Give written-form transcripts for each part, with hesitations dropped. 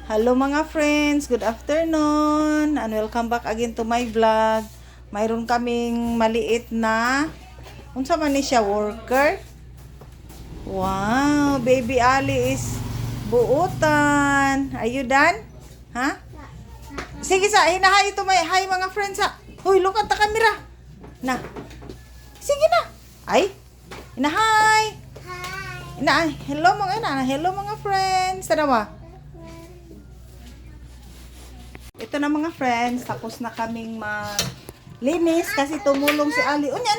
Hello mga friends, good afternoon and welcome back again to my vlog. Mayroon kaming maliit na unsa man ni siya, worker. Wow, baby Ali is buutan. Are you done? Ha? Sige sa, hinahay ito may hi mga friends ha. Hoy, look at the camera. Na. Sige na. Ay. Hinahay. Hi. Hello mga friends. Tanawa. Ito na mga friends, tapos na kaming maglinis kasi tumulong si Ali. Unya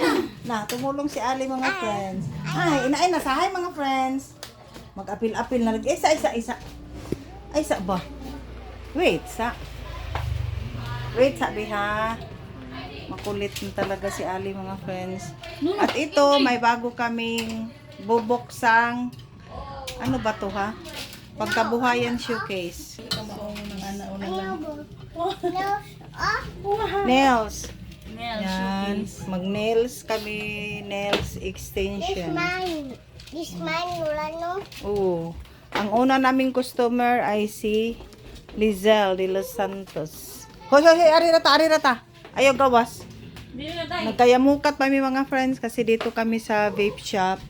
na, tumulong si Ali mga friends. Ay, inaay na sa hi mga friends. Mag-apil-apil na. Isa. Ay, sa ba? Wait, sabi ha. Makulit na talaga si Ali mga friends. At ito, may bago kaming bubuksang, ano ba to ha? Pagkabuhayan showcase. Nails. Yan. Mag-nails kami. Nails extension. This mine, wala no? Oo. Ang una naming customer ay si Lizelle de Los Santos. Hoy, ari rata. Ayaw gawas. Nagkayamukat pa mi mga friends kasi dito kami sa vape shop.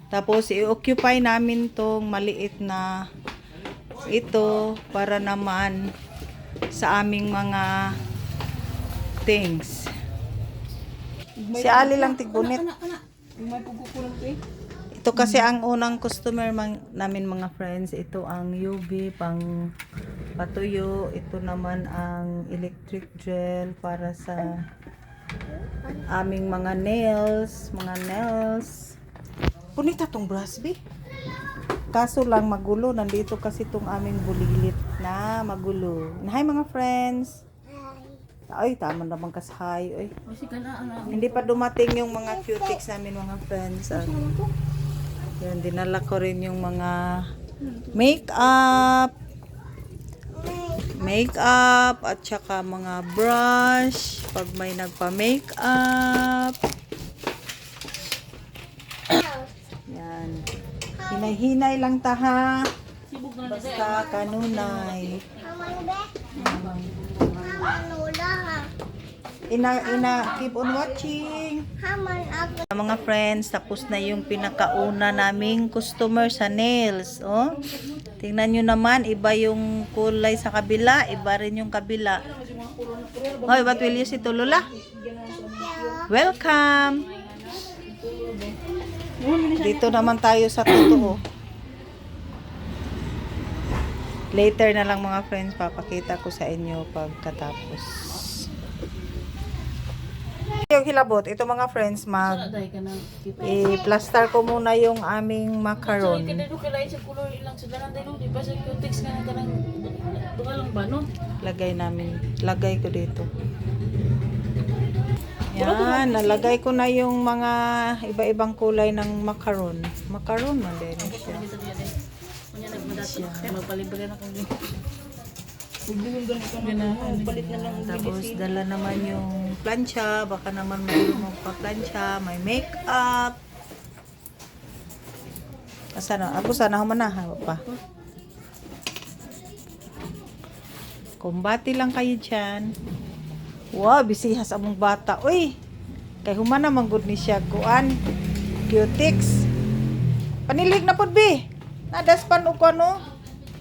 Tapos i-occupy namin tong maliit na ito para naman sa aming mga things. Si Ali lang tigbunit. Ito kasi ang unang customer namin mga friends. Ito ang UV pang patuyo. Ito naman ang electric gel para sa aming mga nails. Punita tong brush be. Kaso lang magulo. Nandito kasi tong aming bulilit na magulo. Hi mga friends. Ay, tama naman kas hi. Ay. Hindi pa dumating yung mga cutics namin mga friends. Yan, dinala ko rin yung mga makeup at saka mga brush pag may nagpa-makeup. Yan. Hinay-hinay lang ta ha. Basta kanunay. Keep on watching. Mga friends, tapos na yung pinakauna naming customer sa nails. Oh. Tingnan nyo naman, iba yung kulay sa kabila, iba rin yung kabila. Hoy, what will you say to Lola? Welcome! Dito naman tayo sa totoo. Later na lang mga friends, papakita ko sa inyo pagkatapos. Yung hilabot, ito mga friends, i-plaster ko muna yung aming macaron. Lagay ko dito. Yan, nalagay ko na yung mga iba-ibang kulay ng macaron. Macaron man din siya. Tapos dala naman yung plancha, baka naman magpa-plancha, may makeup. Ako sana humanaha pa. Kumbati lang kayo dyan. Wow, bisihas among bata. Uy, kay humana manggod ni siya kuan. Cutics. Panilhig na pod bi. Nadaspan o ko ano.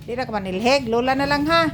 Di na ka manilhig. Lola na lang ha.